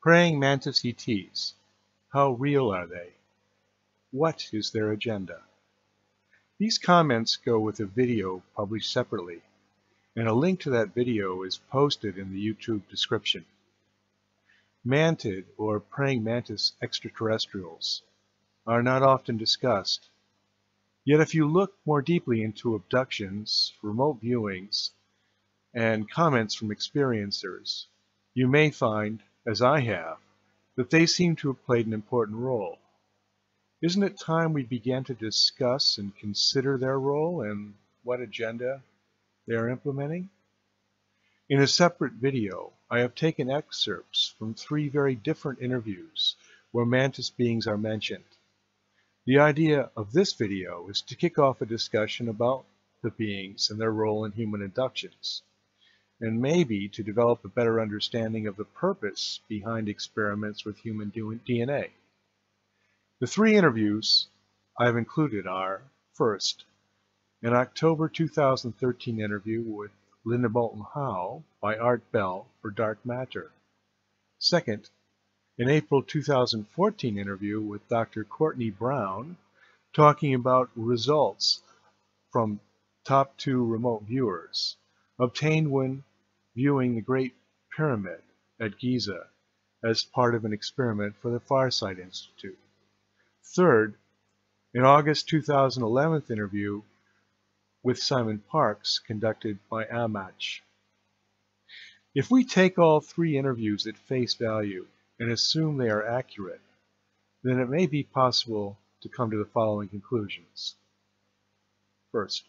Praying Mantis ETs. How real are they? What is their agenda? These comments go with a video published separately, and a link to that video is posted in the YouTube description. Mantid, or Praying Mantis Extraterrestrials, are not often discussed. Yet if you look more deeply into abductions, remote viewings, and comments from experiencers, you may find, as I have, that they seem to have played an important role. Isn't it time we began to discuss and consider their role and what agenda they are implementing? In a separate video, I have taken excerpts from 3 very different interviews where Mantis beings are mentioned. The idea of this video is to kick off a discussion about the beings and their role in human abductions, and maybe to develop a better understanding of the purpose behind experiments with human DNA. The 3 interviews I have included are: first, an October 2013 interview with Linda Moulton Howe by Art Bell for Dark Matter. Second, an April 2014 interview with Dr. Courtney Brown talking about results from top 2 remote viewers obtained when viewing the Great Pyramid at Giza as part of an experiment for the Farsight Institute. Third, an August 2011 interview with Simon Parkes conducted by Amach. If we take all 3 interviews at face value and assume they are accurate, then it may be possible to come to the following conclusions. First,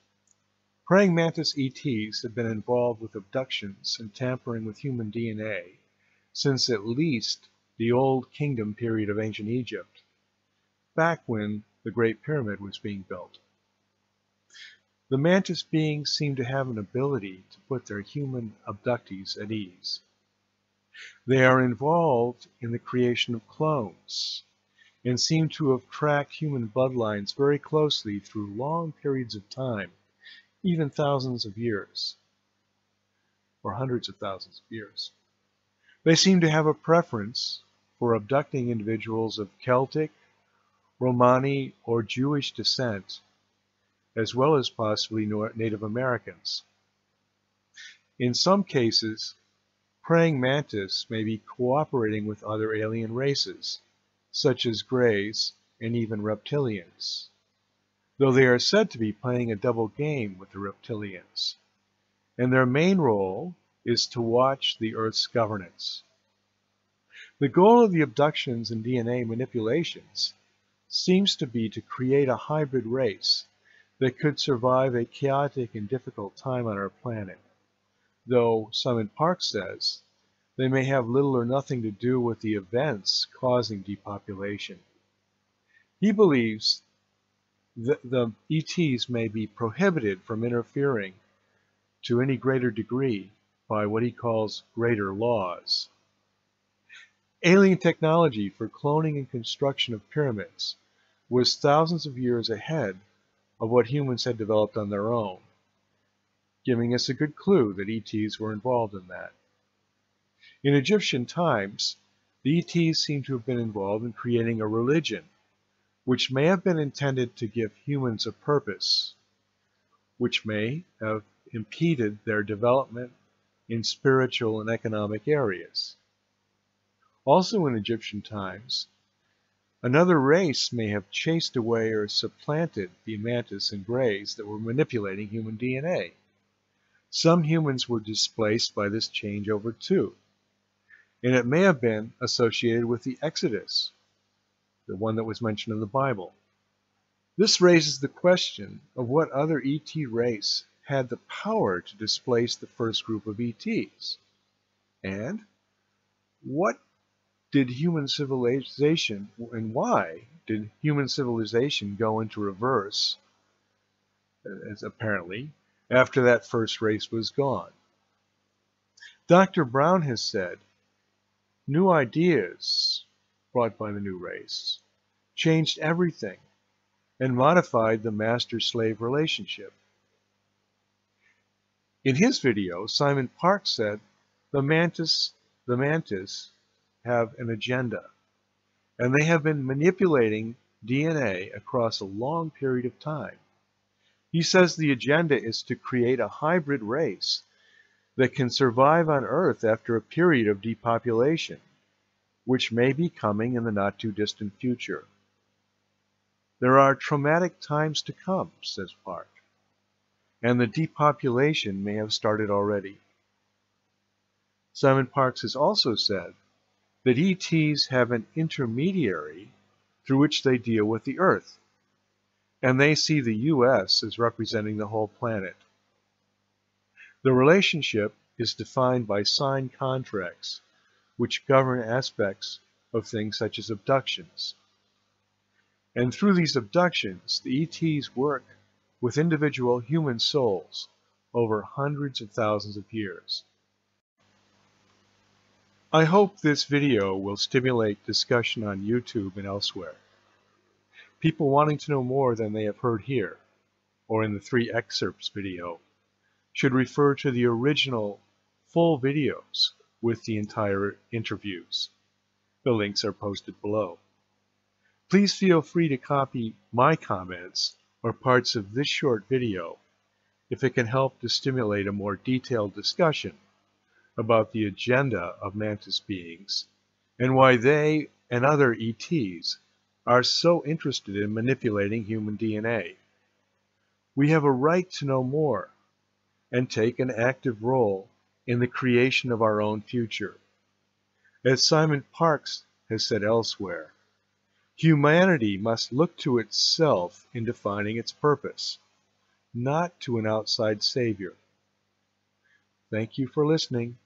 Praying Mantis ETs have been involved with abductions and tampering with human DNA since at least the Old Kingdom period of ancient Egypt, back when the Great Pyramid was being built. The Mantis beings seem to have an ability to put their human abductees at ease. They are involved in the creation of clones and seem to have tracked human bloodlines very closely through long periods of time, even thousands of years, or hundreds of thousands of years. They seem to have a preference for abducting individuals of Celtic, Romani, or Jewish descent, as well as possibly Native Americans. In some cases, Praying Mantis may be cooperating with other alien races, such as Greys and even reptilians, though they are said to be playing a double game with the reptilians, and their main role is to watch the Earth's governance. The goal of the abductions and DNA manipulations seems to be to create a hybrid race that could survive a chaotic and difficult time on our planet, though Simon Parkes says they may have little or nothing to do with the events causing depopulation. He believes that the ETs may be prohibited from interfering to any greater degree by what he calls greater laws. Alien technology for cloning and construction of pyramids was thousands of years ahead of what humans had developed on their own, giving us a good clue that ETs were involved in that. In Egyptian times, the ETs seem to have been involved in creating a religion, which may have been intended to give humans a purpose, which may have impeded their development in spiritual and economic areas. Also in Egyptian times, another race may have chased away or supplanted the Mantis and Greys that were manipulating human DNA. Some humans were displaced by this changeover too, and it may have been associated with the Exodus, the one that was mentioned in the Bible. This raises the question of what other ET race had the power to displace the first group of ETs, and what did human civilization, and why did human civilization go into reverse, as apparently, after that first race was gone? Dr. Brown has said, new ideas brought by the new race changed everything and modified the master-slave relationship. In his video, Simon Parkes said the Mantis have an agenda, and they have been manipulating DNA across a long period of time. He says the agenda is to create a hybrid race that can survive on Earth after a period of depopulation, which may be coming in the not-too-distant future. There are traumatic times to come, says Park, and the depopulation may have started already. Simon Parkes has also said that ETs have an intermediary through which they deal with the Earth, and they see the US as representing the whole planet. The relationship is defined by signed contracts, which govern aspects of things such as abductions. And through these abductions, the ETs work with individual human souls over hundreds of thousands of years. I hope this video will stimulate discussion on YouTube and elsewhere. People wanting to know more than they have heard here, or in the 3 excerpts video, should refer to the original full videos with the entire interviews. The links are posted below. Please feel free to copy my comments or parts of this short video if it can help to stimulate a more detailed discussion about the agenda of Mantis beings and why they and other ETs are so interested in manipulating human DNA. We have a right to know more and take an active role in the creation of our own future. As Simon Parkes has said elsewhere, humanity must look to itself in defining its purpose, not to an outside savior. Thank you for listening.